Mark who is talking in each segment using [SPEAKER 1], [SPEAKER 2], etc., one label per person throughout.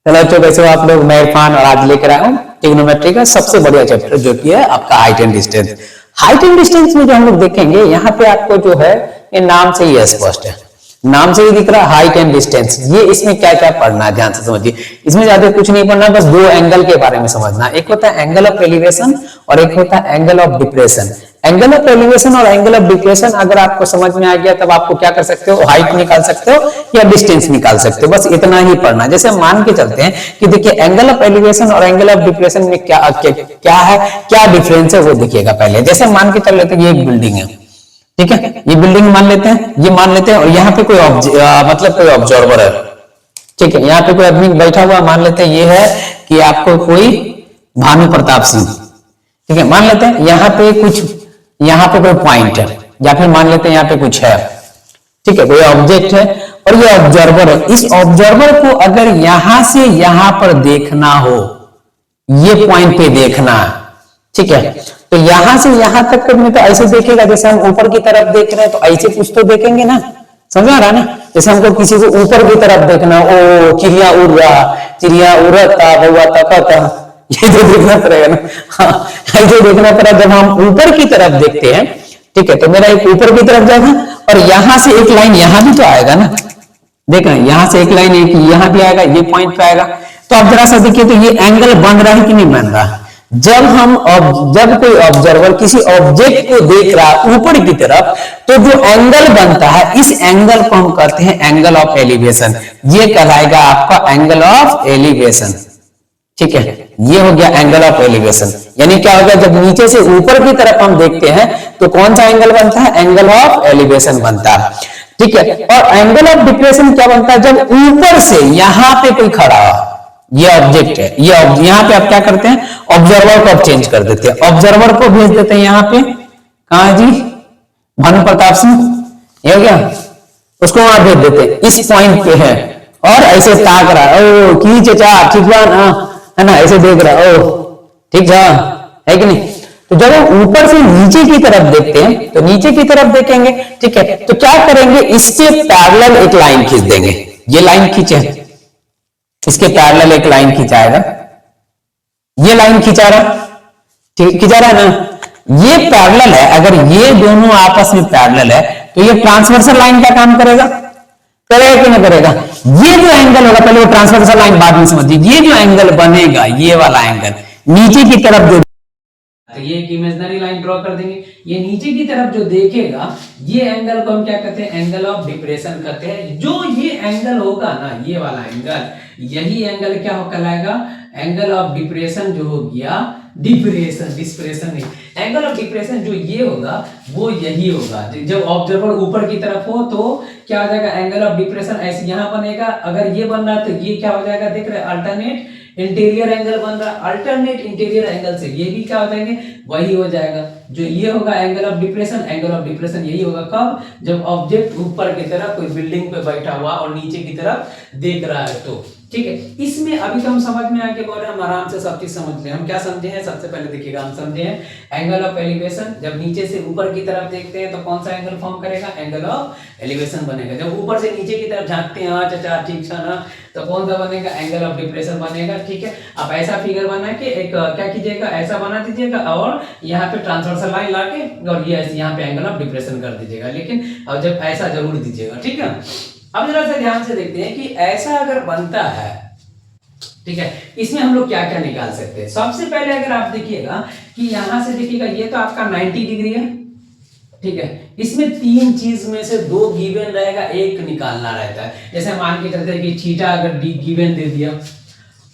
[SPEAKER 1] चलो तो कैसे हो आप लोग। मैं इरफान और आज लेकर आया हूँ ट्रिग्नोमेट्री का सबसे बढ़िया चैप्टर जो कि है आपका height and distance. Height and distance में जो हम लोग देखेंगे यहाँ पे आपको जो है ये नाम से ही स्पष्ट है, नाम से ही दिख रहा है हाइट एंड डिस्टेंस। ये इसमें क्या क्या पढ़ना है ध्यान से समझिए। इसमें ज्यादा कुछ नहीं पढ़ना, बस दो एंगल के बारे में समझना। एक होता है एंगल ऑफ एलिवेशन और एक होता है angle of depression. Angle of elevation और एंगल ऑफ डिप्रेशन अगर आपको समझ में आ गया तब आपको क्या कर सकते हो, हाइट निकाल सकते हो या डिस्टेंस निकाल सकते हो। बस इतना ही पढ़ना। जैसे हम मान के चलते हैं कि देखिए एंगल ऑफ एलिवेशन और एंगल ऑफ डिप्रेशन में क्या क्या है, क्या डिफरेंस है वो देखिएगा। पहले जैसे हम मान के चल लेते हैं ये एक बिल्डिंग है, ठीक है, ये बिल्डिंग मान लेते हैं, ये मान लेते हैं और यहाँ पे कोई मतलब कोई ऑब्जर्वर है, ठीक है, यहाँ पे कोई आदमी बैठा हुआ मान लेते हैं। ये है कि आपको कोई भानु प्रताप सिंह, ठीक है, मान लेते हैं यहाँ पे कुछ, यहाँ पे कोई पॉइंट है या फिर मान लेते हैं यहाँ पे कुछ है, ठीक है, कोई ऑब्जेक्ट है और ये ऑब्जर्वर है। इस ऑब्जर्वर को अगर यहां से यहां पर देखना हो, ये पॉइंट पे देखना है, ठीक है, तो यहां से यहां तक में तो ऐसे देखेगा जैसे हम ऊपर की तरफ देख रहे हैं, तो ऐसे कुछ तो देखेंगे ना, समझ आ रहा ना। जैसे हमको किसी को ऊपर की तरफ देखना, ओ चिड़िया उड़ रहा, चिड़िया उड़ता बउआ तकता, ये तो देखना पड़ेगा ना। हाँ, ऐसे देखना पड़ा। जब हम ऊपर की तरफ देखते हैं, ठीक है, तो मेरा एक ऊपर की तरफ जाएगा और यहां से एक लाइन यहां भी तो आएगा ना, देखा यहां से एक लाइन एक यहां भी आएगा, ये पॉइंट पे आएगा। तो अब जरा सा देखिए तो ये एंगल बन रहा है कि नहीं बन रहा। जब कोई ऑब्जर्वर किसी ऑब्जेक्ट को देख रहा है ऊपर की तरफ, तो जो एंगल बनता है इस एंगल को हम कहते हैं एंगल ऑफ एलिवेशन। ये कहलाएगा आपका एंगल ऑफ एलिवेशन, ठीक है, ये हो गया एंगल ऑफ एलिवेशन। यानी क्या होगा, जब नीचे से ऊपर की तरफ हम देखते हैं तो कौन सा एंगल बनता है, एंगल ऑफ एलिवेशन बनता है, ठीक है। और एंगल ऑफ डिप्रेशन क्या बनता है, जब ऊपर से यहां पे कोई खड़ा है, ये ऑब्जेक्ट है, ये यहां पे आप क्या करते हैं, ऑब्जर्वर को आप चेंज कर देते हैं, ऑब्जर्वर को भेज देते हैं यहाँ पे, कहा जी, भानु प्रताप सिंह, ये हो गया, उसको वहां भेज देते हैं, इस पॉइंट पे है और ऐसे ताक रहा है, ओ की चचा ठीक है ना, ऐसे देख रहा है, ओ ठीक है कि नहीं। तो जब हम ऊपर से नीचे की तरफ देखते हैं तो नीचे की तरफ देखेंगे, ठीक है, तो क्या करेंगे, इसके पैरेलल एक लाइन खींच देंगे। ये लाइन खींचे, इसके पैरेलल एक लाइन खिंचाएगा, ये लाइन खिंचा रहा, ठीक खिंचा रहा है ना, ये पैरेलल है। अगर ये दोनों आपस में पैरेलल है तो ये ट्रांसवर्सल लाइन का काम करेगा, करेगा कि नहीं करेगा। ये जो एंगल होगा, पहले वो ट्रांसवर्सल लाइन बाद में समझिए, ये जो एंगल बनेगा, ये वाला एंगल नीचे की तरफ जो, तो ये एक इमेजिनरी लाइन ड्रॉ कर देंगे, ये नीचे की तरफ जो देखेगा ये एंगल को हम क्या कहते हैं, एंगल ऑफ डिप्रेशन कहते हैं। जो ये एंगल होगा ना, ये वाला एंगल, यही एंगल क्या हो कहलाएगा, एंगल ऑफ डिप्रेशन जो हो गया, डिस्प्रेशन नहीं, एंगल ऑफ डिप्रेशन जो ये होगा वो यही होगा। जब ऑब्जर्वर ऊपर की तरफ हो तो क्या हो जाएगा, एंगल ऑफ डिप्रेशन ऐसे यहां बनेगा। अगर ये बन रहा है तो ये क्या हो जाएगा, देख रहे हैं, अल्टरनेट इंटीरियर एंगल बन रहा है, अल्टरनेट इंटीरियर एंगल से ये भी क्या हो जाएंगे, वही हो जाएगा। जो ये होगा angle of depression, angle of depression यही होगा कब, जब ऑब्जेक्ट ऊपर की तरफ कोई बिल्डिंग पे बैठा हुआ और नीचे की तरफ देख रहा है, तो ठीक है। इसमें अभी तो हम समझ में आके बोल रहे हैं, हम आराम से सब चीज समझ रहे हैं। हम क्या समझे हैं, सबसे पहले देखिएगा, हम समझे हैं एंगल ऑफ एलिवेशन, जब नीचे से ऊपर की तरफ देखते हैं तो कौन सा एंगल फॉर्म करेगा, एंगल ऑफ एलिवेशन बनेगा। जब ऊपर से नीचे की तरफ झांकते हैं, हाँ चाचा ठीक है ना, तो कौन सा बनेगा, एंगल ऑफ डिप्रेशन बनेगा, ठीक है। आप ऐसा फिगर बना के एक क्या कीजिएगा, ऐसा बना दीजिएगा और यहाँ पे ट्रांसवर्सल लाइन लाके और ये ऐसे यहाँ पे एंगल ऑफ डिप्रेशन कर दीजिएगा, लेकिन अब जब ऐसा जरूर दीजिएगा, ठीक है। अब जरा सा ध्यान से देखते हैं कि ऐसा अगर बनता है, ठीक है, इसमें हम लोग क्या क्या निकाल सकते हैं। सबसे पहले अगर आप देखिएगा कि यहां से देखिएगा, ये तो आपका 90 डिग्री है, ठीक है, इसमें तीन चीज में से दो गिवन रहेगा, एक निकालना रहता है। जैसे मान के चलते हैं कि थीटा अगर गिवन दे दिया,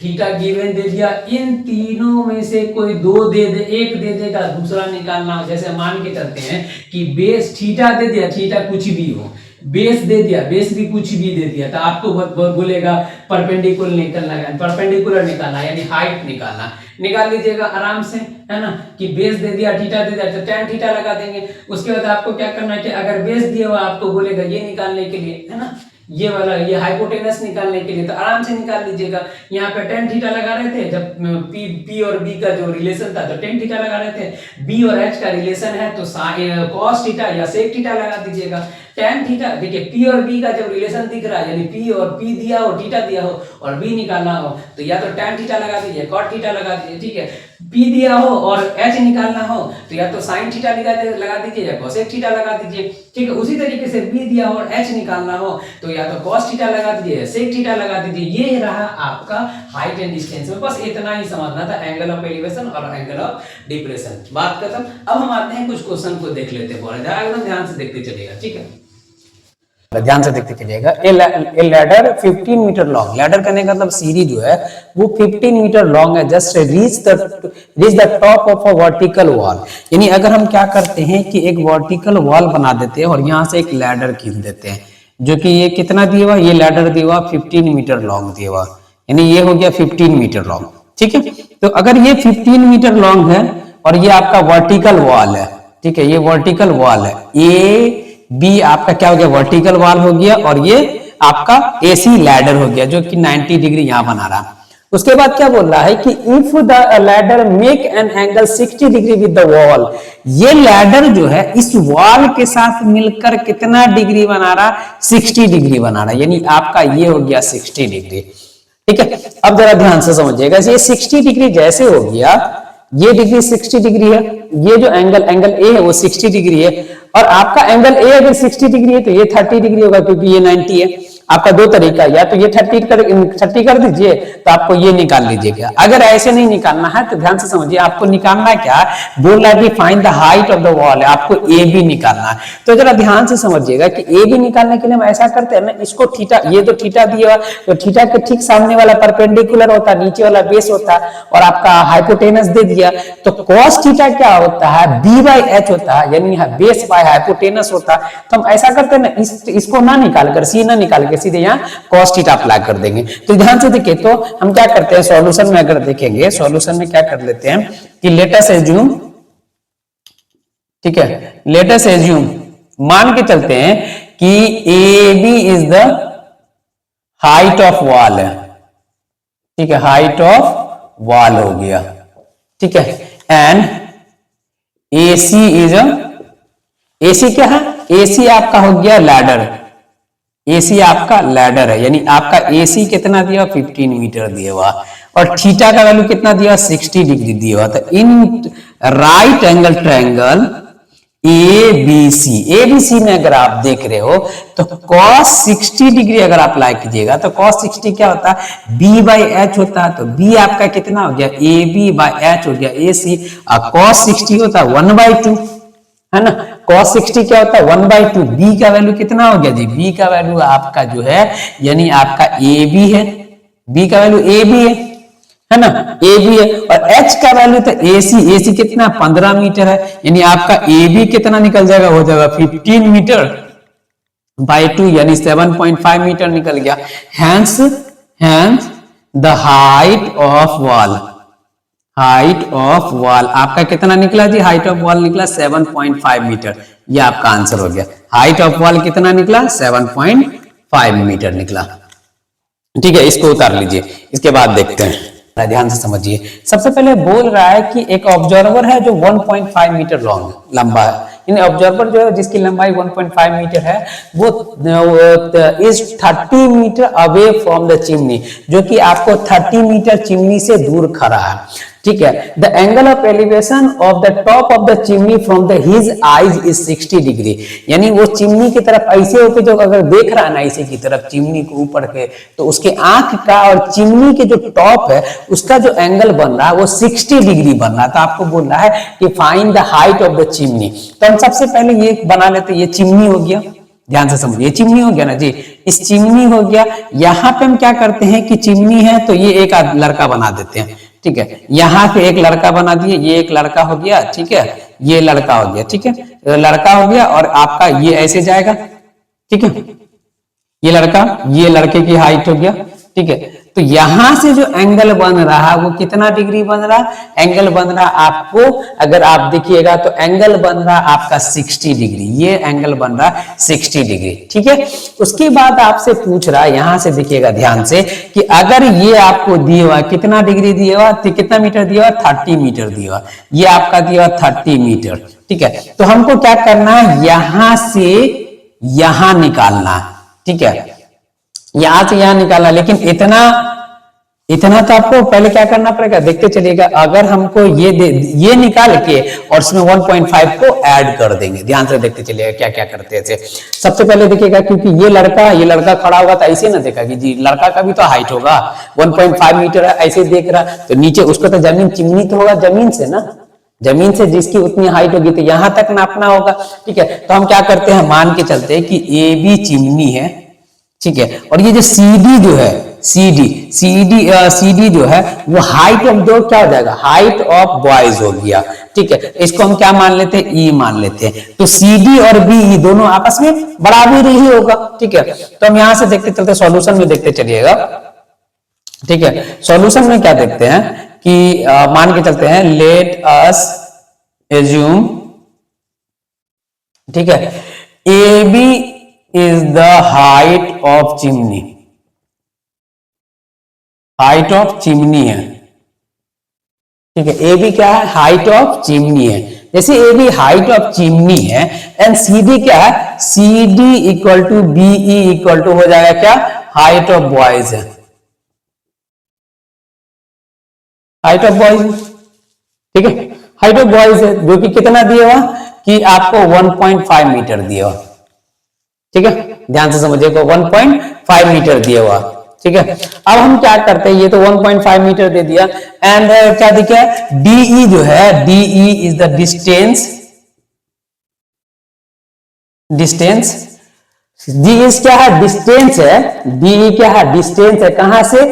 [SPEAKER 1] थीटा गिवन दे दिया, इन तीनों में से कोई दो दे दे, एक दे देगा, दूसरा निकालना। जैसे मान के चलते हैं कि बेस थीटा दे दिया, थीटा कुछ भी हो, बेस दे दिया, बेस भी कुछ भी दे दिया, तो आपको बोलेगा परपेंडिकुलर निकालना, परपेंडिकुलर निकालना यानी हाइट निकालना, निकाल लीजिएगा आराम से, है ना। कि बेस दे दिया, थीटा दे दिया, तो tan थीटा लगा देंगे। उसके बाद आपको क्या करना है कि अगर बेस दिया हुआ आपको बोलेगा ये निकालने के लिए, है ना, ये वाला ये हाइपोटेनस निकालने के लिए, तो आराम से निकाल लीजिएगा। यहाँ पे tan थीटा लगा रहे थे, जब P और B का जो रिलेशन था तो tan थीटा लगा रहे थे, B और H का रिलेशन है तो cos थीटा या sec थीटा लगा दीजिएगा। tan थीटा देखिए P और B का जब रिलेशन दिख रहा है, यानी P और P दिया हो, थीटा दिया हो और B निकालना हो, तो या तो tan थीटा लगा दीजिए, cot थीटा लगा दीजिए, ठीक है। P दिया हो और H निकालना हो तो या तो sin थीटा लगा दीजिए या cosec थीटा लगा दीजिए, ठीक है। उसी तरीके से B दिया हो और H निकालना हो तो या तो cos थीटा लगा दीजिए या sec थीटा लगा दीजिए। ये रहा आपका हाइट एंड डिस्टेंस में, बस इतना ही समझना था, एंगल ऑफ एलिवेशन और एंगल ऑफ डिप्रेशन। बात खत्म। अब हम आते हैं कुछ क्वेश्चन को देख लेते हैं, एकदम ध्यान से देखते चलिएगा, ठीक है। ध्यान से देखते चलिएगा। A ladder 15 metre long, ladder करने का मतलब सीढ़ी जो है वो 15 मीटर लॉन्ग है, just reach the top of a vertical wall. यानी अगर हम क्या करते हैं कि एक वर्टिकल वॉल बना देते हैं और यहाँ से एक लैडर खींच देते हैं, जो कि ये कितना दिया हुआ, ये लैडर दिया हुआ 15 मीटर लॉन्ग दिया हुआ, यानी ये हो गया 15 मीटर लॉन्ग, ठीक है। तो अगर ये 15 मीटर लॉन्ग है और ये आपका वर्टिकल वॉल है, ठीक है, ये वर्टिकल वॉल है, ए बी आपका क्या हो गया, वर्टिकल वॉल हो गया, और ये आपका एसी लैडर हो गया जो कि 90 डिग्री यहां बना रहा। उसके बाद क्या बोल रहा है कि if the ladder make an angle 60 degree with the wall, ये लैडर जो है इस वॉल के साथ मिलकर कितना डिग्री बना रहा, 60 डिग्री बना रहा, यानी आपका ये हो गया 60 डिग्री, ठीक है। अब जरा ध्यान से समझिएगा, ये 60 डिग्री जैसे हो गया, ये डिग्री 60 डिग्री है, ये जो एंगल ए है वो 60 डिग्री है, और आपका एंगल ए अगर 60 डिग्री है तो ये 30 डिग्री होगा क्योंकि ये 90 है। आपका दो तरीका, या तो ये 30 कर दीजिए तो आपको ये निकाल लीजिएगा। अगर ऐसे नहीं निकालना है तो ध्यान से समझिए, आपको निकालना क्या, बोल रहा है कि find the height of the wall, आपको ए बी निकालना है। तो जरा ध्यान से समझिएगा कि ए बी निकालने के लिए हम ऐसा करते हैं ना, इसको थीटा, ये तो थीटा दिया हुआ, तो थीटा के ठीक सामने वाला परपेंडिकुलर होता है, नीचे वाला बेस होता है, और आपका हाइपोटेनस दे दिया, तो cos थीटा क्या होता है, b बाई एच होता है, यानी बेस बाय हाइपोटेनस होता है। तो हम ऐसा करते हैं ना, इसको ना निकालकर, सी ना निकाल के सीधे यहाँ cos थीटा अप्लाई कर देंगे। तो ध्यान से देखिए, तो हम क्या करते हैं सॉल्यूशन में, अगर देखेंगे सॉल्यूशन में क्या कर लेते हैं कि लेट अस एज्यूम, ठीक है, लेट अस एज्यूम, मान के चलते हैं कि A B is the height of wall है, ठीक है, हाइट ऑफ वॉल हो गया, ठीक है, एंड AC इज AC क्या है, AC आपका हो गया लैडर, AC आपका लैडर है, यानी आपका AC कितना दिया, 15 मीटर दिया हुआ, और थीटा का वैल्यू कितना दिया, 60 डिग्री दिया हुआ। तो इन राइट एंगल ट्रायंगल ABC में अगर आप देख रहे हो तो cos 60 डिग्री अगर आप अप्लाई कीजिएगा तो cos 60 क्या होता है, b बाई एच होता है, तो b आपका कितना हो गया, AB बाई एच हो गया AC, और cos 60 होता है 1/2, है ना। cos 60 क्या होता है, 1/2, b का वैल्यू कितना हो गया जी, b का वैल्यू आपका जो है, यानी आपका AB है, b का वैल्यू AB है ना, ए बी है, और एच का वैल्यू तो AC कितना, 15 मीटर है, यानी आपका ए बी कितना निकल जाएगा, हो जाएगा 15 मीटर बाई 2, यानी 7.5 मीटर निकल गया। Hence the height of wall, height of wall आपका कितना निकला जी, हाइट ऑफ वॉल निकला 7.5 मीटर, ये आपका आंसर हो गया। हाइट ऑफ वॉल कितना निकला, 7.5 मीटर निकला, ठीक है। इसको उतार लीजिए, इसके बाद देखते हैं, ध्यान से समझिए। सबसे पहले बोल रहा है कि एक ऑब्जर्वर है जो 1.5 मीटर लॉन्ग लंबा है, यानी ऑब्जर्वर जो है जिसकी लंबाई 1.5 मीटर है वो is 30 metre away from the chimney, जो कि आपको 30 मीटर चिमनी से दूर खड़ा है, ठीक है। The angle of elevation of the top of the chimney from the his eyes is 60 degree, यानी वो चिमनी की तरफ ऐसे होकर जो अगर देख रहा है ना ऐसे की तरफ चिमनी को ऊपर के, तो उसके आंख का और चिमनी के जो टॉप है उसका जो एंगल बन रहा है वो 60 डिग्री बन रहा है। तो आपको बोल रहा है कि find the height of the chimney. तो हम सबसे पहले ये बना लेते, ये चिमनी हो गया, ध्यान से समझिए, चिमनी हो गया ना जी, इस चिमनी हो गया। यहाँ पे हम क्या करते हैं कि चिमनी है तो ये एक लड़का बना देते हैं, ठीक है, यहाँ पे एक लड़का बना दिए, ये एक लड़का हो गया, ठीक है, ये लड़का हो गया, ठीक है, लड़का हो गया, और आपका ये ऐसे जाएगा, ठीक है, ये लड़का, ये लड़के की हाइट हो गया, ठीक है। तो यहां से जो एंगल बन रहा है वो कितना डिग्री बन रहा है, एंगल बन रहा आपको, अगर आप देखिएगा तो एंगल बन रहा आपका 60 डिग्री, ये एंगल बन रहा 60 डिग्री, ठीक है। उसके बाद आपसे पूछ रहा है, यहां से देखिएगा ध्यान से, कि अगर ये आपको दिया हुआ कितना डिग्री दिया हुआ, तो कितना मीटर दिया हुआ, 30 मीटर दिया हुआ, ये आपका दिया हुआ 30 मीटर, ठीक है। तो हमको क्या करना है, यहां से यहां निकालना, ठीक है, यहां से यहां निकालना। लेकिन इतना तो आपको पहले क्या करना पड़ेगा, देखते चलिएगा। अगर हमको ये निकाल के और इसमें 1.5 को ऐड कर देंगे, ध्यान से देखते चलिएगा क्या क्या करते हैं। सबसे पहले देखिएगा, क्योंकि ये लड़का खड़ा होगा तो ऐसे ना देखा कि जी लड़का का भी तो हाइट होगा, 1.5 मीटर है, ऐसे देख रहा तो नीचे उसको तो जमीन चिमनी तो होगा जमीन से ना, जमीन से जिसकी उतनी हाइट होगी तो यहां तक नापना होगा, ठीक है। तो हम क्या करते हैं, मान के चलते हैं कि ए बी चिमनी है, ठीक है, और ये जो CD जो है, CD जो है वो हाइट ऑफ दो क्या हो जाएगा, हाइट ऑफ बॉयज हो गया, ठीक है। इसको हम क्या मान लेते हैं, E मान लेते हैं। तो CD और BE दोनों आपस में बराबर ही होगा, ठीक है। तो हम यहां से देखते चलते, सॉल्यूशन में देखते चलिएगा, ठीक है। सॉल्यूशन में क्या देखते हैं कि मान के चलते हैं, लेट अस एज्यूम, ठीक है, AB is the height of chimney, height of chimney है, ठीक है। ए बी क्या है, हाइट ऑफ चिमनी है। जैसे A B height of chimney है एंड सी डी क्या है, C D equal to BE equal to हो जाएगा क्या, हाइट ऑफ बॉयज है, हाइट ऑफ बॉयज, ठीक है, हाइट ऑफ बॉयज है, जो कि कितना दिया हुआ कि आपको 1.5 मीटर दिया हुआ, ठीक है, ध्यान से समझिएगा, 1.5 मीटर दिया हुआ, ठीक है। अब हम क्या करते हैं, ये तो 1.5 मीटर दे दिया एंड क्या दिखा, DE जो है, DE is the distance, DE क्या है, डिस्टेंस है, DE क्या है, डिस्टेंस है, कहां से,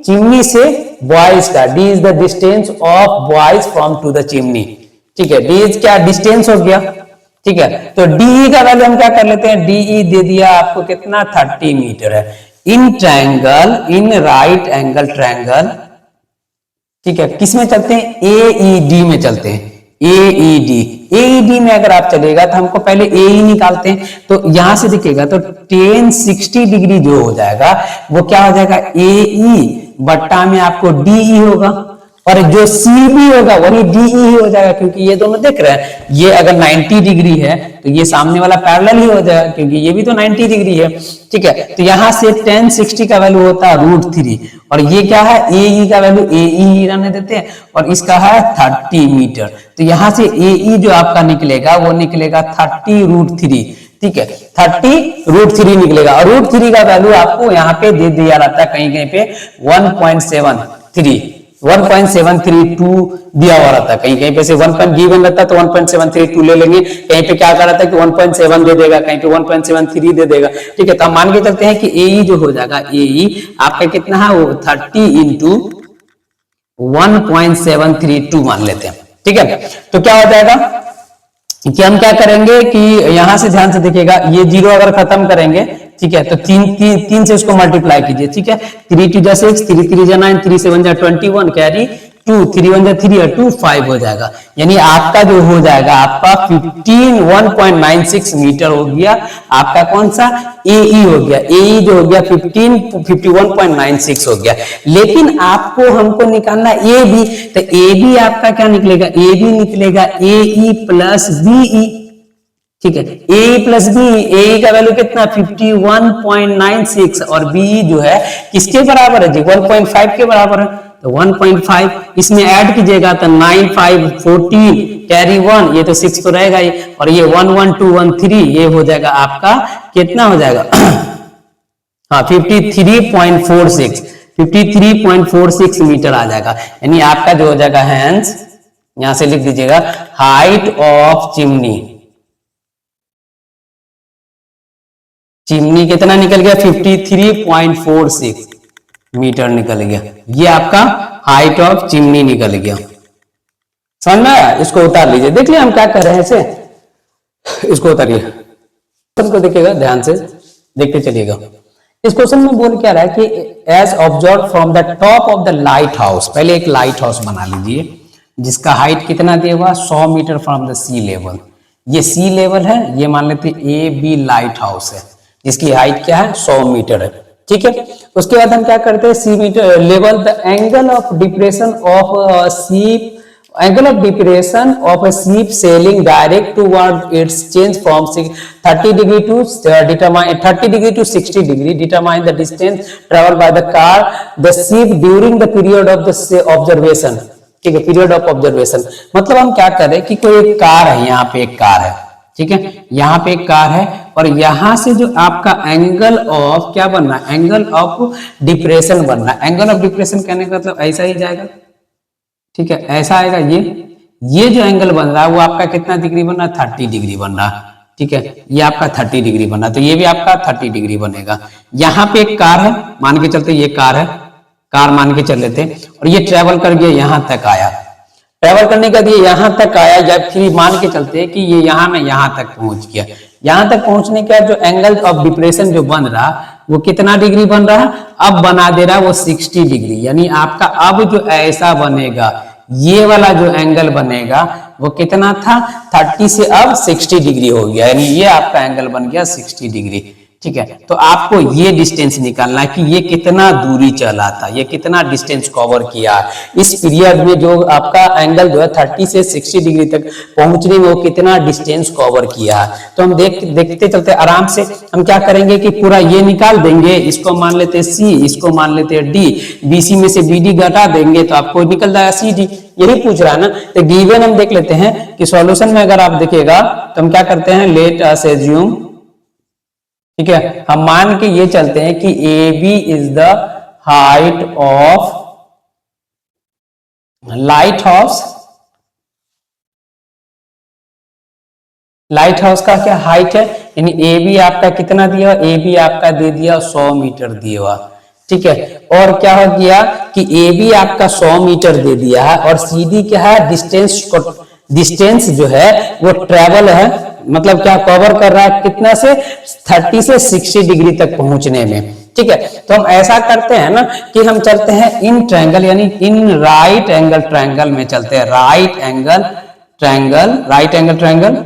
[SPEAKER 1] चिमनी से बॉयज का, D is the distance of boys from to the chimney, ठीक है। D इज क्या, डिस्टेंस हो गया, ठीक है। तो DE का वैल्यू हम क्या कर लेते हैं, DE दे दिया आपको कितना, 30 मीटर है, in triangle, in right angle triangle, ठीक है। किसमें चलते हैं, AED में चलते हैं, AED में अगर आप चलेगा तो हमको पहले AE निकालते हैं, तो यहां से दिखेगा तो tan 60 डिग्री जो हो जाएगा वो क्या हो जाएगा, AE बट्टा में आपको DE होगा, और जो CB होगा वही DE ही हो जाएगा, क्योंकि ये दोनों देख रहे हैं, ये अगर 90 डिग्री है तो ये सामने वाला पैरेलल ही हो जाएगा, क्योंकि ये भी तो 90 डिग्री है, ठीक है। तो यहां से tan 60 का वैल्यू होता है √3, और ये क्या है, AE का वैल्यू AE ही रहने देते हैं, और इसका है 30 मीटर। तो यहां से AE जो आपका निकलेगा वो निकलेगा 30√3, ठीक है, 30√3 निकलेगा, और √3 का वैल्यू आपको यहाँ पे दे दिया रहता है कहीं कहीं पे 1.732 दिया हुआ रहता है, कहीं कहीं पे से 1 गिवन रहता है तो 1.732 ले लेंगे, कहीं पे क्या कर रहा था कि 1.7 दे देगा, कहीं पे 1.73 दे देगा, ठीक है। तो हम मान के चलते हैं कि AE जो हो जाएगा, AE आपका कितना है, वो 30 इंटू 1.732 मान लेते हैं, ठीक है। तो क्या हो जाएगा कि हम क्या करेंगे कि यहां से ध्यान से देखिएगा, ये 0 अगर खत्म करेंगे, ठीक है, तो 3 से उसको मल्टीप्लाई कीजिए, ठीक है, 3 2 जा 6, 3 3 जा 9, 3 7 जा 21, कैरी 2, 3 1 जा 3 और 2 5 हो जाएगा, यानी आपका जो हो जाएगा आपका 151.96 मीटर हो गया, आपका कौन सा, AE हो गया, AE जो हो गया 51.96 हो गया। लेकिन आपको हमको निकालना AB, तो AB आपका क्या निकलेगा, AB निकलेगा AE प्लस BE, ठीक है, AE प्लस BE, AE का वैल्यू कितना, 51.96, और BE जो है किसके बराबर है जी, 1.5 के बराबर है, तो 1.5 इसमें ऐड कीजिएगा तो 9 5 14 कैरी 1, ये तो 6 तो रहेगा ही, और ये 1 1 2 1 3, ये हो जाएगा आपका कितना हो जाएगा हाँ 53.46 मीटर आ जाएगा, यानी आपका जो हो जाएगा, हैंस यहां से लिख दीजिएगा, हाइट ऑफ चिमनी कितना निकल गया, 53.46 मीटर निकल गया, ये आपका हाइट ऑफ चिमनी निकल गया। समझ में आया, इसको उतार लीजिए, देख लिया हम क्या कर रहे हैं इसे, इसको उतारिए, सबको देखिएगा, ध्यान से देखते चलिएगा। इस क्वेश्चन में बोल क्या रहा है कि as observe from the top of the light house, पहले एक लाइट हाउस बना लीजिए जिसका हाइट कितना दिया हुआ, 100 metre from the sea level, ये सी लेवल है, ये मान लेते AB लाइट हाउस है जिसकी हाइट क्या है, 100 मीटर है, ठीक है। उसके बाद हम क्या करते हैं, sea meter level the angle of depression of sea angle of depression of a ship sailing direct toward its change from 30 degree to determine 30 degree to 60 degree determine the distance travel by the car the ship during the period of the observation. ठीक है, period of observation मतलब हम क्या कर रहे हैं कि कोई एक कार है, यहाँ पे एक कार है, ठीक है, यहाँ पे एक कार है और यहां से जो आपका एंगल ऑफ क्या बनना है, एंगल ऑफ डिप्रेशन बनना है। एंगल ऑफ डिप्रेशन कहने का मतलब ऐसा ही जाएगा, ठीक है, ऐसा आएगा। ये जो एंगल बन रहा है वो आपका कितना डिग्री बन रहा है, 30 डिग्री बन रहा है, ठीक है, ये आपका 30 डिग्री बन रहा है, तो ये भी आपका 30 डिग्री बनेगा। यहाँ पे एक कार है, मान के चलते ये कार है, कार मान के चल लेते और ये ट्रेवल कर गया यहां तक आया, ट्रेवल करने का ये यहां तक आया, जब फिर मान के चलते कि ये यहाँ ना यहाँ तक पहुंच गया। यहां तक पहुंचने का जो एंगल ऑफ डिप्रेशन जो बन रहा वो कितना डिग्री बन रहा है, अब बना दे रहा है वो 60 डिग्री। यानी आपका अब जो ऐसा बनेगा, ये वाला जो एंगल बनेगा वो कितना था 30 से अब 60 डिग्री हो गया, यानी ये आपका एंगल बन गया 60 डिग्री। ठीक है, तो आपको ये डिस्टेंस निकालना है कि ये कितना दूरी चला था, ये कितना डिस्टेंस कवर किया इस पीरियड में, जो आपका एंगल जो है 30 से 60 डिग्री तक पहुंचने में वो कितना डिस्टेंस कवर किया। तो हम देखते चलते आराम से। हम क्या करेंगे कि पूरा ये निकाल देंगे, इसको मान लेते हैं सी, इसको मान लेते हैं डी, बीसी में से बीडी घटा देंगे तो आपको निकल जाएगा सीडी। यही पूछ रहा है ना, तो गिवन हम देख लेते हैं कि सॉल्यूशन में अगर आप देखिएगा तो हम क्या करते हैं, लेट अस एज्यूम, ठीक है, हम मान के ये चलते हैं कि A B is the height of light house. Light house का क्या हाइट है, यानी ए बी आपका कितना दिया, ए बी आपका दे दिया 100 मीटर दिया हुआ, ठीक है। और क्या हो गया कि ए बी आपका 100 मीटर दे दिया है और सी डी क्या है, डिस्टेंस जो है वो ट्रेवल है, मतलब क्या कवर कर रहा है कितना से 30 से 60 डिग्री तक पहुंचने में। ठीक है, तो हम ऐसा करते हैं ना कि हम चलते हैं इन ट्रायंगल, यानी इन राइट एंगल ट्रायंगल में चलते हैं, right angle triangle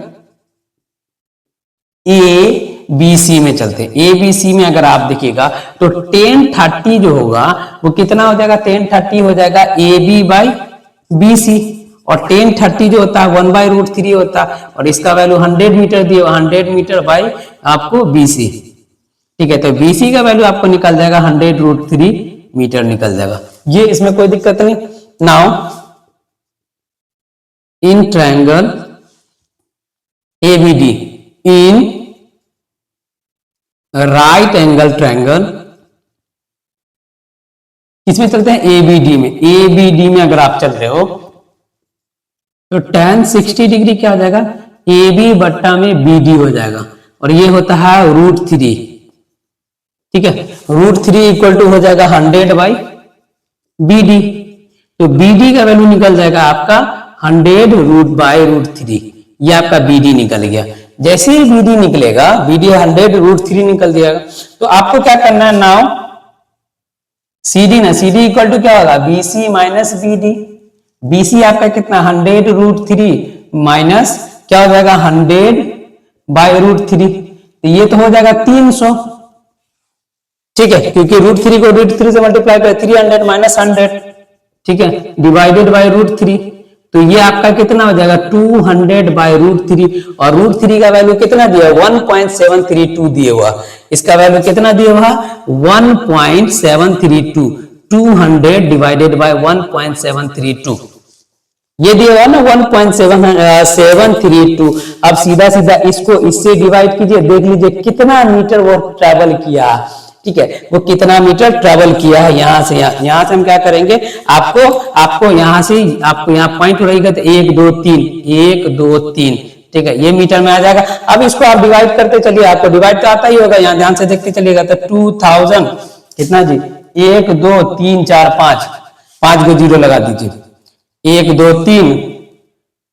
[SPEAKER 1] A B C में चलते हैं। ए बी सी में अगर आप देखिएगा तो 1030 जो होगा वो कितना हो जाएगा, 1030 हो जाएगा A B by B C, और 1030 जो होता है 1/√3 होता है, और इसका वैल्यू 100 मीटर दिया, 100 मीटर बाई आपको BC। ठीक है, तो BC का वैल्यू आपको निकल जाएगा 100√3 मीटर निकल जाएगा, ये इसमें कोई दिक्कत नहीं। Now in triangle ABD, in right angle triangle, किसमें चलते हैं, ABD में। ABD में अगर आप चल रहे हो तो tan 60 डिग्री क्या हो जाएगा, AB बट्टा में BD हो जाएगा, और ये होता है √3। ठीक है, √3 इक्वल टू हो जाएगा 100/BD, तो BD का वैल्यू निकल जाएगा आपका 100√3, ये आपका BD निकल गया। जैसे ही BD निकलेगा, BD 100√3 निकल जाएगा, तो आपको क्या करना है, नाउ CD ना, CD इक्वल टू क्या होगा, BC माइनस BD। BC आपका कितना 100√3 माइनस क्या हो जाएगा 100/√3, तो ये तो हो जाएगा 300। ठीक है, क्योंकि √3 को √3 से मल्टीप्लाई कर 300 माइनस 100, ठीक है, डिवाइडेड बाय √3, तो ये आपका कितना हो जाएगा 200/√3, और √3 का वैल्यू कितना दिया 1.732 दिया हुआ, इसका वैल्यू कितना दिया हुआ 1.732, 200 डिवाइडेड बाय 1.732, ये दिया हुआ ना 1.732। अब सीधा सीधा इसको इससे डिवाइड कीजिए, देख लीजिए कितना मीटर वो ट्रैवल किया। ठीक है, वो कितना मीटर ट्रैवल किया है यहां से यहां से हम क्या करेंगे, आपको यहां से आपको यहाँ पॉइंट रहेगा तो 1 2 3, ठीक है, ये मीटर में आ जाएगा। अब इसको आप डिवाइड करते चलिए, आपको डिवाइड तो आता ही होगा, यहाँ ध्यान से देखते चलिएगा तो 2000 कितना जी, 1 2 3 4 5 को जीरो लगा दीजिए, 1 2 3,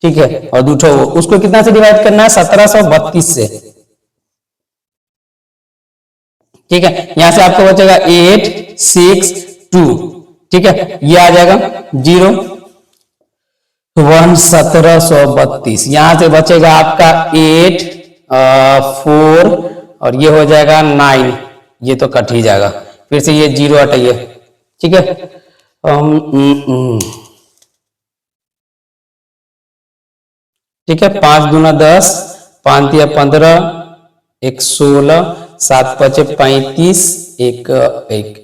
[SPEAKER 1] ठीक है, और दूठो उसको कितना से डिवाइड करना है 1732 से। ठीक है, यहां से आपको बचेगा 8 6 2, ठीक है, ये आ जाएगा 0 1 1732, यहां से बचेगा आपका 8 4 और ये हो जाएगा 9, ये तो कट ही जाएगा, फिर से ये 0 हटाइए। ठीक है, ठीक है, 5 दूना 10, 5 दिया 15, 1 16, 7 पचे 35, 1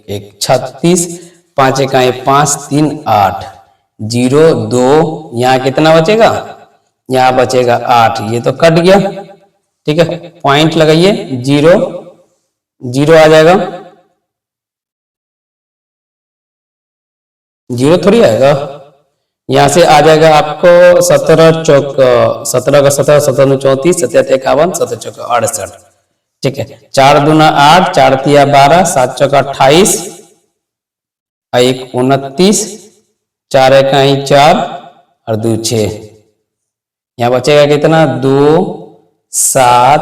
[SPEAKER 1] 1 36, 5 इकाई 5, 3 8, 0 2, यहाँ कितना बचेगा, यहाँ बचेगा 8, ये तो कट गया। ठीक है, पॉइंट लगाइए, 0 0 आ जाएगा, 0 थोड़ी आएगा, यहाँ से आ जाएगा आपको 17 चौक 17 का 17, 17 34, 17 51, 17 चौक 68। ठीक है, 4 दूना 8, 4 तिया 12, 7 चौक 28, 1 29, 4 इकाई 4 और 2 6, यहाँ बचेगा कितना, 2 7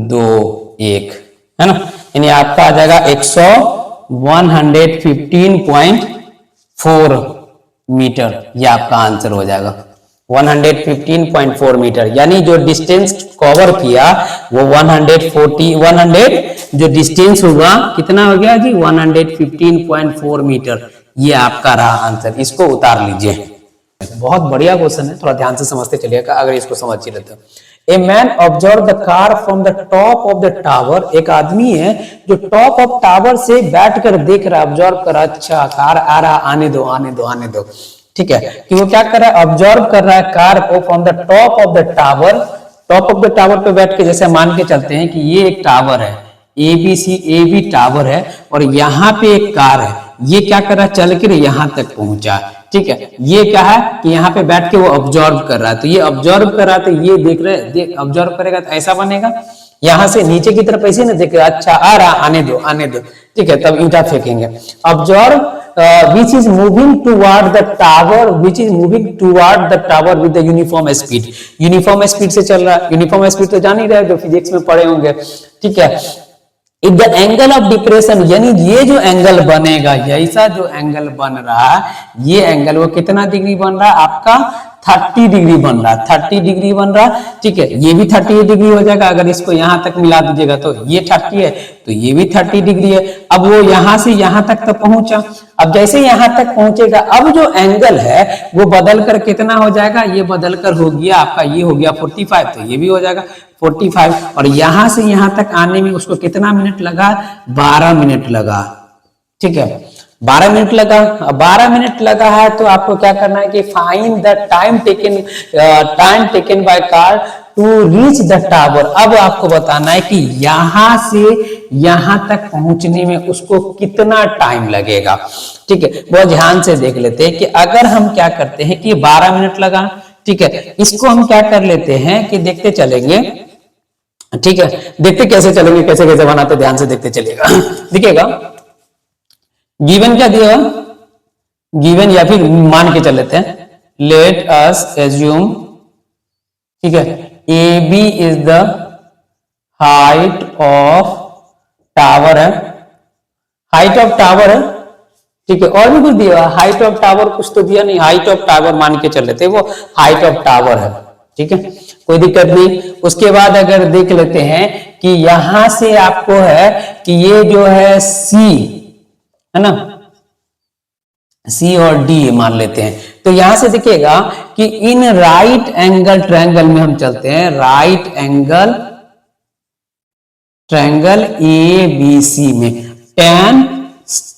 [SPEAKER 1] 2 1, है ना, यानी आपका आ जाएगा 115.4 मीटर, ये आपका आंसर हो जाएगा 115.4 मीटर, यानी जो डिस्टेंस कवर किया वो 100 जो डिस्टेंस होगा कितना हो गया जी, 115.4 मीटर, ये आपका रहा आंसर। इसको उतार लीजिए, बहुत बढ़िया क्वेश्चन है, थोड़ा ध्यान से समझते चलिएगा अगर इसको समझ लेते। A man observe the car from the top of the tower, एक आदमी है जो टॉप ऑफ टावर से बैठकर देख रहा है, ऑब्जर्व कर रहा है, अच्छा कार आ रहा, आने दो आने दो आने दो। ठीक है, कि वो क्या कर रहा है, ऑब्जर्व कर रहा है कार को from the top of the tower, top of the tower पे बैठ के, जैसे मान के चलते हैं कि ये एक टावर है, एबी टावर है और यहाँ पे एक कार है, ये क्या कर रहा है, चल के यहाँ तक पहुंचा। ठीक है, ये क्या है कि यहाँ पे बैठ के वो ऑब्जर्व कर रहा है, तो ये ऑब्जर्व कर रहा है, तो ये देख रहे, ऑब्जर्व करेगा तो ऐसा बनेगा, यहाँ से नीचे की तरफ ऐसे ना देख रहा, अच्छा आ रहा, आने दो आने दो। ठीक है, तब ईंटा फेंकेंगे। Observe which is moving toward the tower, which is moving toward the tower with the uniform speed, uniform speed से चल रहा है, यूनिफॉर्म स्पीड तो जान ही रहे जो फिजिक्स में पढ़े होंगे। ठीक है, if the angle of depression, यानी ये जो एंगल बनेगा, ऐसा जो एंगल बन रहा है, ये एंगल वो कितना डिग्री बन रहा है आपका, 30 डिग्री बन रहा है, 30 डिग्री बन रहा है। ठीक है, ये भी 30 डिग्री हो जाएगा, अगर इसको यहां तक मिला दीजिएगा तो ये 30 है, तो ये भी 30 डिग्री है। अब वो यहां से यहां तक तो पहुंचा, अब जैसे यहां तक पहुंचेगा, अब जो एंगल है वो बदल कर कितना हो जाएगा, ये बदल कर हो गया आपका, ये हो गया 45, तो ये भी हो जाएगा 45, और यहां से यहां तक आने में उसको कितना मिनट लगा, 12 मिनट लगा। ठीक है, 12 मिनट लगा। 12 मिनट लगा है तो आपको क्या करना है कि find the time taken by car to reach the tower. अब आपको बताना है कि यहां से यहां तक पहुंचने में उसको कितना टाइम लगेगा। ठीक है, बहुत ध्यान से देख लेते हैं कि अगर हम क्या करते हैं कि 12 मिनट लगा, ठीक है, इसको हम क्या कर लेते हैं कि देखते चलेंगे। ठीक है, देखते कैसे चलेंगे, कैसे कैसे बनाते, ध्यान से देखते चलिएगा। दिखेगा गिवन क्या दिया, गिवन या फिर मान के चल लेते हैं, लेट अस एज्यूम, ठीक है, A B is the height of tower है, हाइट ऑफ टावर है। ठीक है, और भी कुछ दिया, हाइट ऑफ टावर कुछ तो दिया नहीं, हाइट ऑफ टावर मान के चल लेते, वो हाइट ऑफ टावर है। ठीक है, कोई दिक्कत नहीं। उसके बाद अगर देख लेते हैं कि यहां से आपको है कि ये जो है सी है ना, सी और डी मान लेते हैं, तो यहां से देखिएगा कि इन राइट एंगल ट्रायंगल में हम चलते हैं, right angle triangle A B C में tan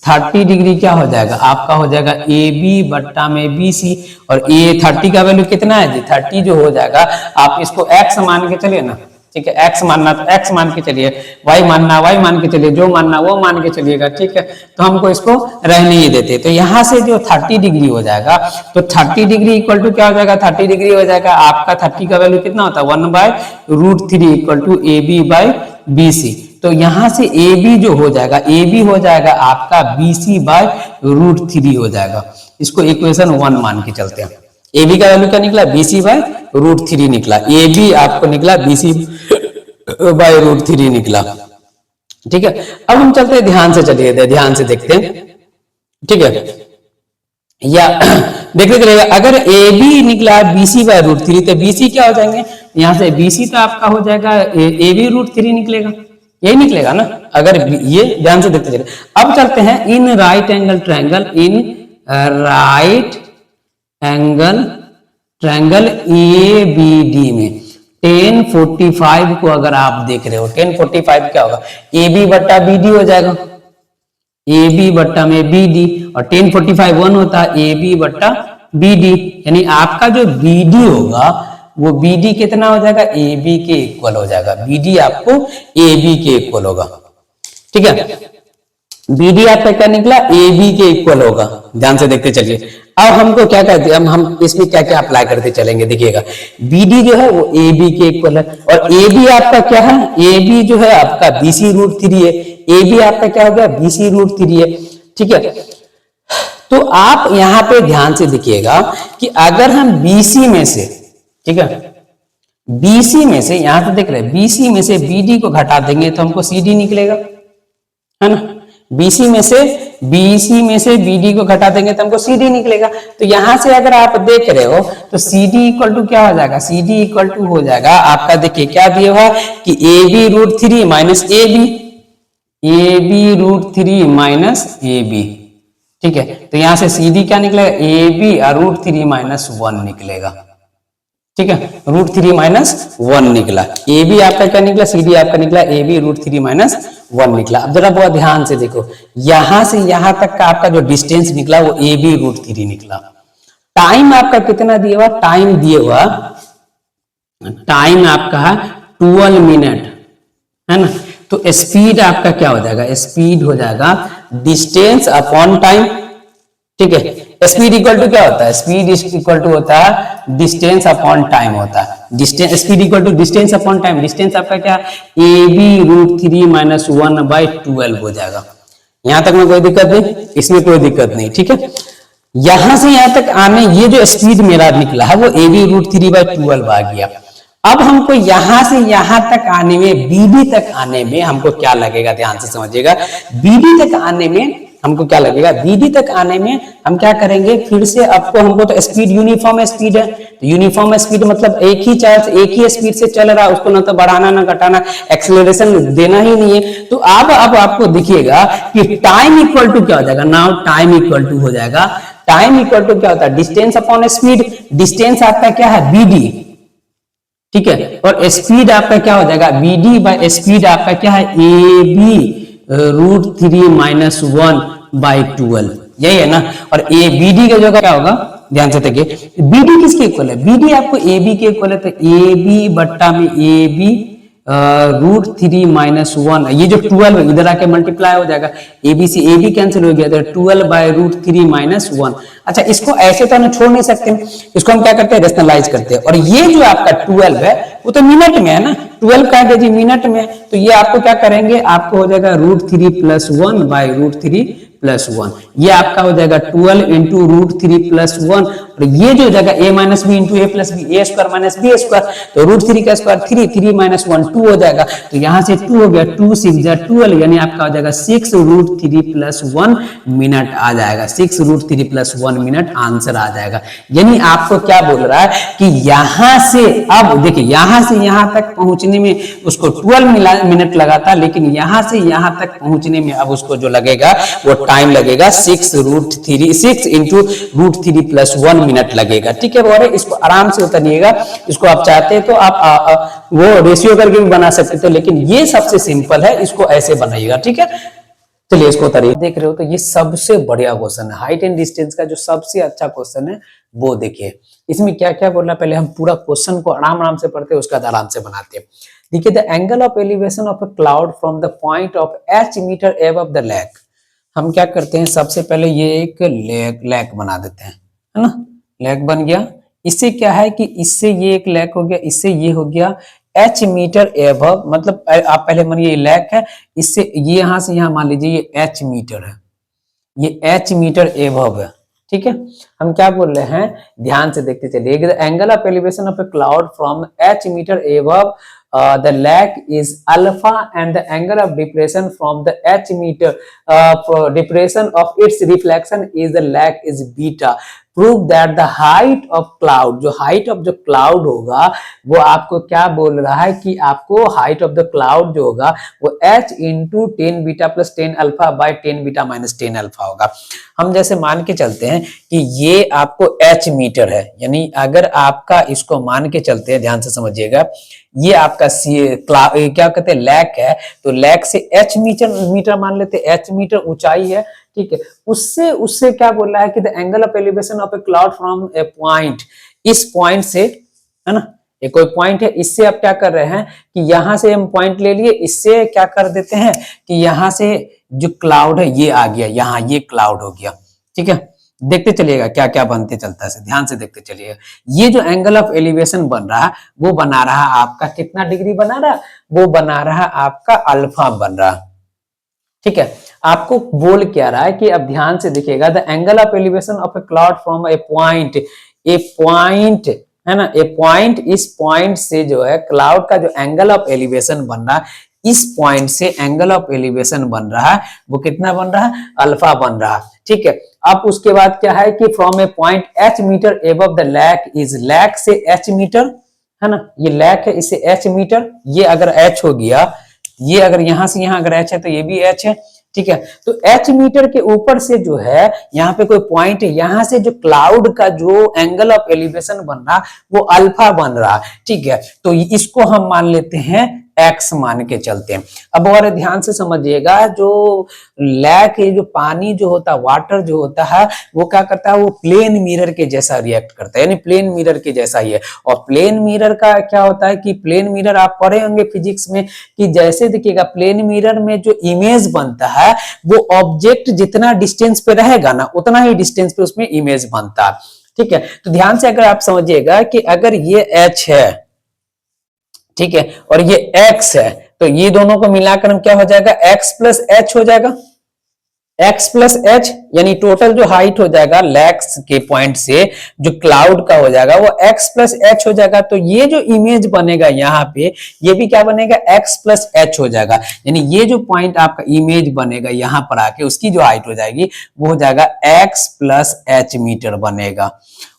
[SPEAKER 1] 30 डिग्री क्या हो जाएगा आपका, हो जाएगा ए बी बट्टा में बी सी, और ए 30 का वैल्यू कितना है जी, 30 जो हो जाएगा, आप इसको x मान के चलिए ना। ठीक है, x मानना तो x मान के चलिए, y मानना y मान के चलिए, जो मानना वो मान के चलिएगा। ठीक है, तो हमको इसको रहने ही देते, तो यहां से जो 30 डिग्री हो जाएगा, तो 30 डिग्री इक्वल टू क्या हो जाएगा, 30 डिग्री हो जाएगा आपका, 30 का वैल्यू कितना होता है, 1/√3 equal to A B by B C. तो यहां से ए बी जो हो जाएगा, ए बी हो जाएगा आपका BC/√3 हो जाएगा। इसको इक्वेशन 1 मान के चलते हैं। ए बी का वैल्यू क्या निकला, BC/√3 निकला, ए बी आपको निकला BC/√3 निकला। ठीक है, अब हम चलते हैं, ध्यान से चलिए, ध्यान से देखते हैं। ठीक है, या देखते चलिएगा, अगर ए बी निकला BC/√3 तो BC क्या हो जाएंगे, यहां से BC तो आपका हो जाएगा AB√3 निकलेगा, यही निकलेगा ना, अगर ये ध्यान से देखते चलिए। अब चलते हैं इन right angle triangle, in right angle triangle A B D में 1045 को अगर आप देख रहे हो, 1045 क्या होगा, ए बी बट्टा बी डी हो जाएगा, ए बी बट्टा में बी डी, और 1045 1 होता है ए बी बट्टा बी डी, यानी आपका जो बी डी होगा वो बी डी कितना हो जाएगा, ए बी के इक्वल हो जाएगा, बी डी आपको ए बी के इक्वल होगा, ठीक है। बी डी आपका क्या निकला, ए बी के इक्वल होगा, ध्यान से देखते चलिए। अब हमको क्या कहते हैं, हम इसमें क्या क्या अप्लाई करते चलेंगे, देखिएगा बी डी जो है वो ए बी के इक्वल है, और ए बी आपका क्या है, ए बी जो है आपका बी सी रूट थ्री है, ए बी आपका क्या हो गया, बी सी रूट थ्री है, ठीक है। तो आप यहां पे ध्यान से देखिएगा कि अगर हम बीसी में से, ठीक है, बीसी में से यहां से देख रहे हैं, बीसी में से बीडी को घटा देंगे तो हमको सीडी निकलेगा, है ना, बीसी में से बीडी को घटा देंगे तो हमको सीडी निकलेगा। तो यहां से अगर आप देख रहे हो तो सीडी इक्वल टू क्या हो जाएगा, सीडी इक्वल टू हो जाएगा आपका, देखिए क्या दिया हुआ कि A B root three minus A B, A B root three minus A B, ठीक है। तो यहां से सीडी क्या निकलेगा, ए बी और रूट थ्री माइनस वन निकलेगा, ठीक है, रूट थ्री माइनस वन निकला, ए बी आपका क्या निकला, सी डी आपका निकला A B root three minus one निकला। अब जरा बहुत ध्यान से देखो, यहां से यहां तक का आपका जो डिस्टेंस निकला वो ए बी रूट थ्री निकला। टाइम आपका कितना दिया हुआ, टाइम दिया हुआ, टाइम आपका है 12 मिनट, है ना। तो स्पीड आपका क्या हो जाएगा, स्पीड हो जाएगा डिस्टेंस अपॉन टाइम, ठीक है। स्पीड इक्वल टू क्या होता है, स्पीड इक्वल टू होता है डिस्टेंस अपॉन टाइम होता है, distance, speed equal to distance upon time, distance आपका क्या, A B root three minus one by 12 हो जाएगा। यहां तक में कोई दिक्कत नहीं, इसमें कोई दिक्कत नहीं, ठीक है। यहां से यहां तक आने ये जो स्पीड मेरा निकला है वो A B root three by 12 आ गया। अब हमको यहां से यहां तक आने में, बीडी तक आने में हमको क्या लगेगा, ध्यान से समझिएगा, बीडी तक आने में हमको क्या लगेगा, बीडी तक आने में हम क्या करेंगे, फिर से आपको, हमको तो स्पीड यूनिफॉर्म स्पीड है, तो यूनिफॉर्म स्पीड मतलब एक ही चार्ज एक ही स्पीड से चल रहा है, उसको ना तो बढ़ाना ना घटाना, एक्सेलरेशन देना ही नहीं है। तो अब आपको दिखिएगा कि टाइम इक्वल टू क्या हो जाएगा, नाउ टाइम इक्वल टू हो जाएगा, टाइम इक्वल टू क्या होता है, डिस्टेंस अपॉन स्पीड, डिस्टेंस आपका क्या है बीडी, ठीक है, और स्पीड आपका क्या हो जाएगा, बीडी बाय स्पीड आपका क्या है, A B root three minus one by 12, यही है ना। और ए बी डी का जगह क्या होगा, ध्यान से देखिए, बीडी किसके इक्वल है, बीडी आपको ए बी के इक्वल है, तो ए बी बट्टा में A B root three minus one, ये जो 12 है इधर आके मल्टीप्लाई हो जाएगा, ए बी से ए बी कैंसिल हो गया, तो 12 by root three minus one. अच्छा, इसको ऐसे तो हम छोड़ नहीं सकते, इसको हम क्या करते हैं, रेशनलाइज करते हैं, और ये जो आपका 12 है वो तो मिनट में है ना, 12 का जी मिनट में, तो ये आपको क्या करेंगे, आपको हो जाएगा root three plus one by root three plus one, ये आपका हो जाएगा 12 into root three plus one, और ये जो जाएगा A minus B into A plus B, A square minus B square, तो रूट थ्री का square three, three minus one two हो जाएगा, तो यहां से टू हो गया, टू सिक्स जा 12, यानी आपका हो जाएगा 6 root three plus one minute आ जाएगा, 6 root three plus one minute answer आ जाएगा। यानी आपको क्या बोल रहा है कि यहां से, अब देखिए यहां से यहां तक पहुंचने में उसको 12 मिनट लगा था, लेकिन यहां से यहां तक पहुंचने में अब उसको जो लगेगा वो टाइम लगेगा 6 into root three plus one minute लगेगा, ठीक है। और इसको आराम से उतरिएगा, इसको आप चाहते हैं तो आप वो रेशियो करके भी बना सकते थे, लेकिन ये सबसे सिंपल है, इसको ऐसे बनाइएगा, ठीक है। चलिए इसको उतारिए, देख रहे हो तो ये सबसे बढ़िया क्वेश्चन है, हाइट एंड डिस्टेंस का जो सबसे अच्छा क्वेश्चन है वो देखिए, इसमें क्या क्या बोलना, पहले हम पूरा क्वेश्चन को आराम आराम से पढ़ते हैं, उसका आराम से बनाते हैं। देखिए, the angle of elevation of a cloud from the point of h metre above the lake, हम क्या करते हैं, सबसे पहले ये एक लेक बना देते हैं, है ना, लेक बन गया, इससे क्या है कि इससे ये एक लेक हो गया, इससे ये हो गया h मीटर एबव, मतलब आप पहले मानिए ये लेक है, इससे ये यहां से यहां मान लीजिए ये h मीटर है, ये h मीटर एबव है, ठीक है। हम क्या बोल रहे हैं, ध्यान से देखते चलिए, the angle of elevation of a cloud from h metre above the lake is alpha and the angle of depression from the h meter depression of its reflection is the lake is beta। Prove that the height of cloud, जो height of जो cloud होगा वो आपको क्या बोल रहा है कि आपको हाइट ऑफ द क्लाउड जो होगा वो h into 10 beta plus 10 alpha by 10 beta minus 10 alpha होगा। हम जैसे मान के चलते हैं कि ये आपको h मीटर है, यानी अगर आपका इसको मान के चलते हैं, ध्यान से समझिएगा, ये आपका क्या कहते हैं लैक है, तो लैक से h मीटर मान लेते हैं, h मीटर ऊंचाई है, ठीक है। उससे उससे क्या बोल रहा है कि the angle of elevation of a cloud from a point, इस पॉइंट से, है ना, ये कोई पॉइंट है, इससे आप क्या कर रहे हैं कि यहां से हम पॉइंट ले लिए, इससे क्या कर देते हैं कि यहां से जो क्लाउड है ये आ गया, यहां ये क्लाउड हो गया, ठीक है। देखते चलिएगा क्या क्या बनते चलता है, ध्यान से देखते चलिएगा। ये जो एंगल ऑफ एलिवेशन बन रहा है वो बना रहा आपका कितना डिग्री बना रहा, वो बना रहा आपका अल्फा बन रहा, ठीक है। आपको बोल क्या रहा है कि अब ध्यान से देखिएगा, the angle of elevation of a cloud from a point, है ना, ए पॉइंट, इस पॉइंट से जो है क्लाउड का जो एंगल ऑफ एलिवेशन बन रहा है, इस पॉइंट से एंगल ऑफ एलिवेशन बन रहा है वो कितना बन रहा है, अल्फा बन रहा है, ठीक है। अब उसके बाद क्या है कि from a point h metre above the lake is, lake से h मीटर, है ना, ये लैक है, इससे h मीटर, ये अगर h हो गया, ये अगर यहां से यहां अगर h है तो ये भी h है, ठीक है। तो h मीटर के ऊपर से जो है यहाँ पे कोई पॉइंट है, यहां से जो क्लाउड का जो एंगल ऑफ एलिवेशन बन रहा वो अल्फा बन रहा, ठीक है। तो इसको हम मान लेते हैं x मान के चलते हैं। अब और ध्यान से समझिएगा, जो लैक, ये जो पानी जो होता है, वाटर जो होता है, वो क्या करता है, वो प्लेन मिरर के जैसा रिएक्ट करता है, यानी प्लेन मिरर के जैसा ही है। और प्लेन मिरर का क्या होता है कि प्लेन मिरर आप पढ़े होंगे फिजिक्स में कि जैसे देखिएगा प्लेन मिरर में जो इमेज बनता है वो ऑब्जेक्ट जितना डिस्टेंस पे रहेगा ना उतना ही डिस्टेंस पे उसमें इमेज बनता है, ठीक है। तो ध्यान से अगर आप समझिएगा कि अगर ये h है, ठीक है, और ये x है, तो ये दोनों को मिलाकर हम क्या हो जाएगा, x प्लस h हो जाएगा, x प्लस h, यानी टोटल जो हाइट हो जाएगा लैक्स के पॉइंट से जो क्लाउड का हो जाएगा वो x प्लस h हो जाएगा। तो ये जो इमेज बनेगा यहाँ पे, ये भी क्या बनेगा, x प्लस h हो जाएगा, यानी ये जो पॉइंट आपका इमेज बनेगा यहाँ पर आके उसकी जो हाइट हो जाएगी वो हो जाएगा x प्लस h मीटर बनेगा।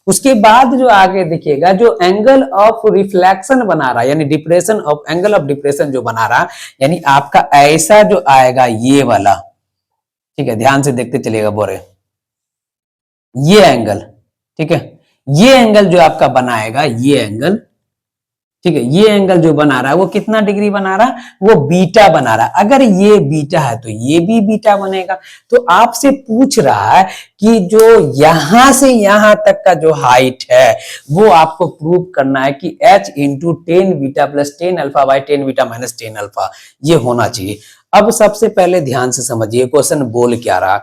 [SPEAKER 1] उसके बाद जो आगे देखिएगा, जो एंगल ऑफ रिफ्लेक्शन बना रहा है, यानी depression of, angle of depression जो बना रहा, यानी आपका ऐसा जो आएगा ये वाला, ठीक है, ध्यान से देखते चलिएगा बोरे, ये एंगल, ठीक है, ये एंगल जो आपका बनाएगा, ये एंगल, ठीक है, ये एंगल जो बना रहा है वो कितना डिग्री बना रहा है, वो बीटा बना रहा है। अगर ये बीटा है तो ये भी बीटा बनेगा। तो आपसे पूछ रहा है कि जो यहां से यहां तक का जो हाइट है वो आपको प्रूव करना है कि h into 10 beta plus 10 alpha by 10 beta minus 10 alpha ये होना चाहिए। अब सबसे पहले ध्यान से समझिए क्वेश्चन बोल क्या रहा,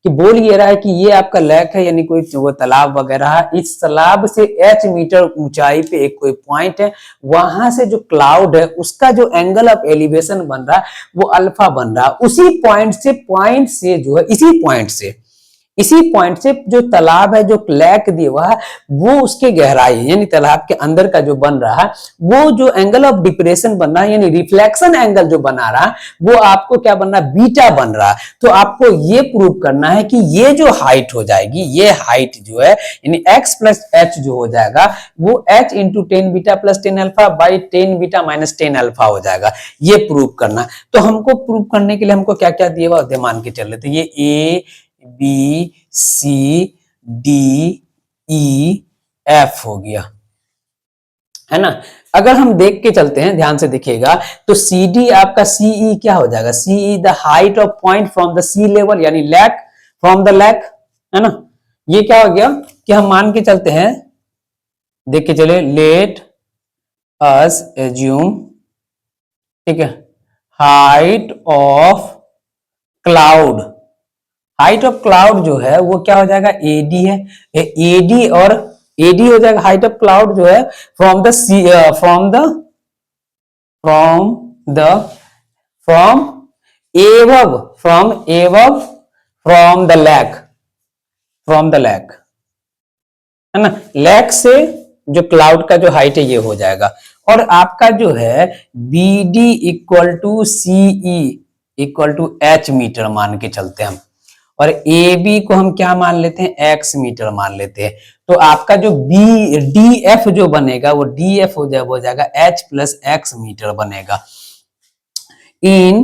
[SPEAKER 1] कि बोल ये रहा है कि ये आपका लेक है, यानी कोई वो तालाब वगैरह है, इस तालाब से h मीटर ऊंचाई पे एक कोई पॉइंट है, वहां से जो क्लाउड है उसका जो एंगल ऑफ एलिवेशन बन रहा है वो अल्फा बन रहा है। उसी पॉइंट से जो है, इसी पॉइंट से जो तालाब है, जो लेक दिया हुआ है, वो उसके गहराई है, यानी तालाब के अंदर का जो बन रहा है वो जो एंगल ऑफ डिप्रेशन बन रहा है, यानी रिफ्लेक्शन एंगल जो बना रहा है वो आपको क्या बन रहा है, बीटा बन रहा है। तो आपको ये प्रूव करना है कि ये जो हाइट हो जाएगी, ये हाइट जो है यानी x प्लस h जो हो जाएगा वो h into 10 beta plus 10 alpha by 10 beta minus 10 alpha हो जाएगा। ये प्रूव करना। तो हमको प्रूव करने के लिए हमको क्या क्या दिया हुआ मान के चल लेते, ये A B C D E F हो गया, है ना। अगर हम देख के चलते हैं, ध्यान से देखिएगा, तो CD आपका CE क्या हो जाएगा, CE the height of point from the sea level, यानी लैक, फ्रॉम द लैक, है ना। ये क्या हो गया कि हम मान के चलते हैं, देख के चले, लेट अस एज्यूम, ठीक है, height of cloud, height of cloud जो है वो क्या हो जाएगा, AD है, AD और AD हो जाएगा हाइट ऑफ क्लाउड जो है from the sea, from the lake, है ना। लैक से जो क्लाउड का जो हाइट है ये हो जाएगा। और आपका जो है BD equal to CE equal to H metre मान के चलते हैं हम। और ए बी को हम क्या मान लेते हैं, x मीटर मान लेते हैं। तो आपका जो बी डी एफ जो बनेगा वो डी एफ हो जाएगा h प्लस एक्स मीटर बनेगा। इन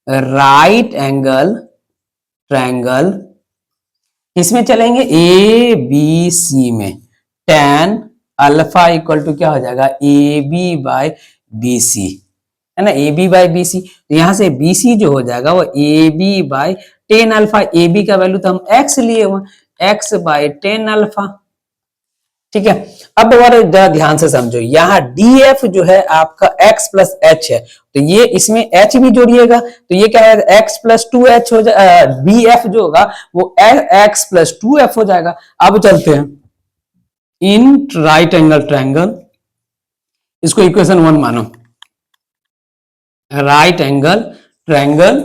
[SPEAKER 1] राइट एंगल ट्रायंगल किसमें चलेंगे, ए बी सी में, tan अल्फा इक्वल टू क्या हो जाएगा, A B by B C, है ना, A B by B C. तो यहां से बी सी जो हो जाएगा वो A B by tan alpha, A B का वैल्यू तो हम एक्स लिए हुए, एक्स बाई टेन अल्फा। ठीक है, अब और जरा ध्यान से समझो, यहाँ डी एफ जो है आपका x प्लस एच है, तो ये इसमें h भी जोड़िएगा, तो ये क्या है, x प्लस टू एच हो जाए, बी एफ जो होगा वो x प्लस टू एफ हो जाएगा। अब चलते हैं इन राइट एंगल ट्रायंगल, इसको इक्वेशन 1 मानो, right angle triangle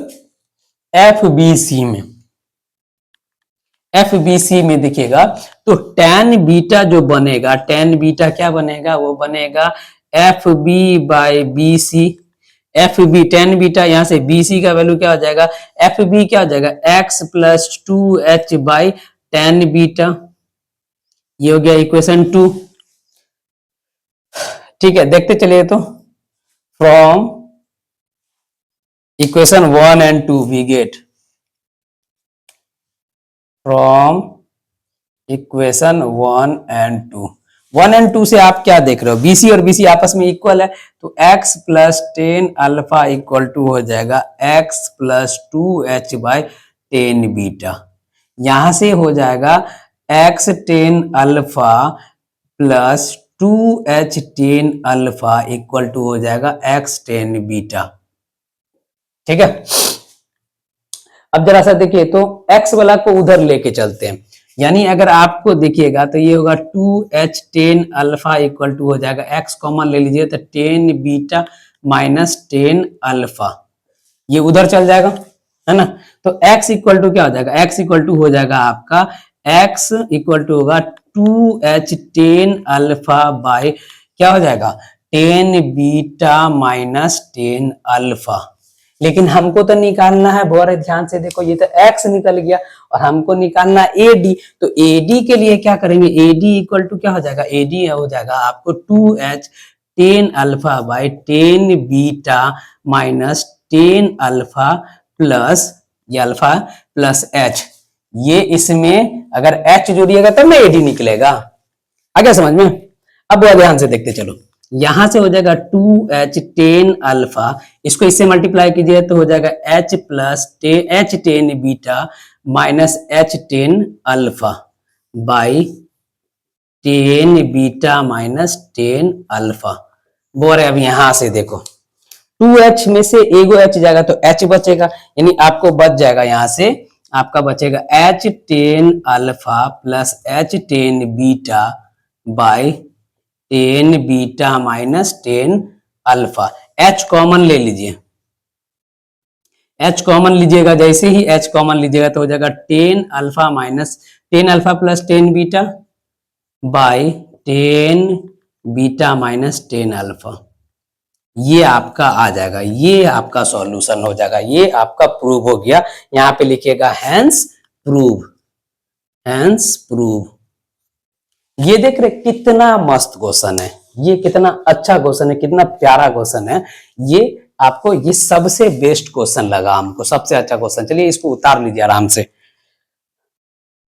[SPEAKER 1] F B C में, एफ बी सी में देखिएगा तो tan बीटा जो बनेगा, tan बीटा क्या बनेगा, वो बनेगा F B by B C, F B tan beta, यहां से बी सी का वैल्यू क्या हो जाएगा, एफ बी क्या हो जाएगा, x plus two H by tan beta, ये हो गया इक्वेशन 2। ठीक है, देखते चलिए तो, from equation 1 and 2 we get, from equation 1 and 2, 1 and 2 से आप क्या देख रहे हो, बीसी और बीसी आपस में इक्वल है, तो x plus tan alpha equal to हो जाएगा x plus two H by tan beta. यहां से हो जाएगा x tan alpha plus two H tan alpha equal to हो जाएगा x टेन बीटा। ठीक है, अब जरा सा देखिए तो x वाला को उधर लेके चलते हैं, यानी अगर आपको देखिएगा तो ये होगा two H tan alpha equal to हो जाएगा, x कॉमन ले लीजिए तो tan beta minus tan alpha, ये उधर चल जाएगा, है ना। तो x इक्वल टू क्या हो जाएगा, x इक्वल टू हो जाएगा आपका, x इक्वल टू होगा two H tan alpha by क्या हो जाएगा, tan beta minus tan alpha. लेकिन हमको तो निकालना है, बहुत ध्यान से देखो, ये तो x निकल गया और हमको निकालना AD, तो AD के लिए क्या करेंगे, AD इक्वल टू क्या हो जाएगा, AD हो जाएगा आपको two H tan alpha by tan beta minus tan alpha plus ये अल्फा प्लस एच, ये इसमें अगर h जोड़िएगा तब ना AD निकलेगा, आ गया समझ में। अब बहुत ध्यान से देखते चलो, यहां से हो जाएगा टू एच टेन अल्फा, इसको इससे मल्टीप्लाई कीजिए तो हो जाएगा h plus H ten beta minus H tan alpha by tan beta minus tan alpha. बोल रहे अब यहां से देखो, टू एच में से एगो h जाएगा तो h बचेगा, यानी आपको बच जाएगा यहां से, आपका बचेगा H tan alpha plus H tan beta by tan beta minus tan alpha. h common ले लीजिए, h कॉमन लीजिएगा, जैसे ही h कॉमन लीजिएगा तो हो जाएगा tan alpha minus tan alpha plus tan beta by tan beta minus tan alpha, ये आपका आ जाएगा, ये आपका सॉल्यूशन हो जाएगा, ये आपका प्रूव हो गया। यहां पे लिखिएगा हैंस प्रूव, हैंस प्रूव। ये देख रहे कितना मस्त क्वेश्चन है, ये कितना अच्छा क्वेश्चन है, कितना प्यारा क्वेश्चन है, ये आपको ये सबसे बेस्ट क्वेश्चन लगा हमको, सबसे अच्छा क्वेश्चन। चलिए इसको उतार लीजिए आराम से।